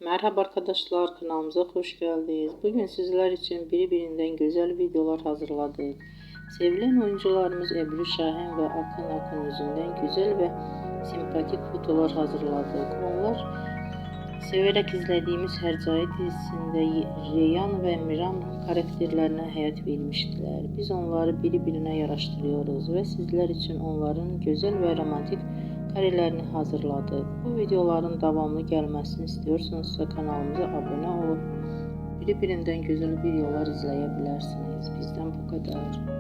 Merhaba arkadaşlar, kanalımıza hoş geldiniz. Bugün sizler için birbirinden güzel videolar hazırladık. Sevilen oyuncularımız Ebru Şahin ve Akın Akın yüzünden güzel ve sempatik fotolar hazırladık. Onlar severek izlediğimiz Hercai dizisinde Reyhan ve Miran karakterlerine hayat vermiştiler. Biz onları birbirine yaraştırıyoruz ve sizler için onların güzel ve romantik karelerini hazırladık. Bu videoların devamlı gelmesini istiyorsanızsa kanalımıza abone olup birbirinden güzel videolar izleyebilirsiniz. Bizden bu kadar.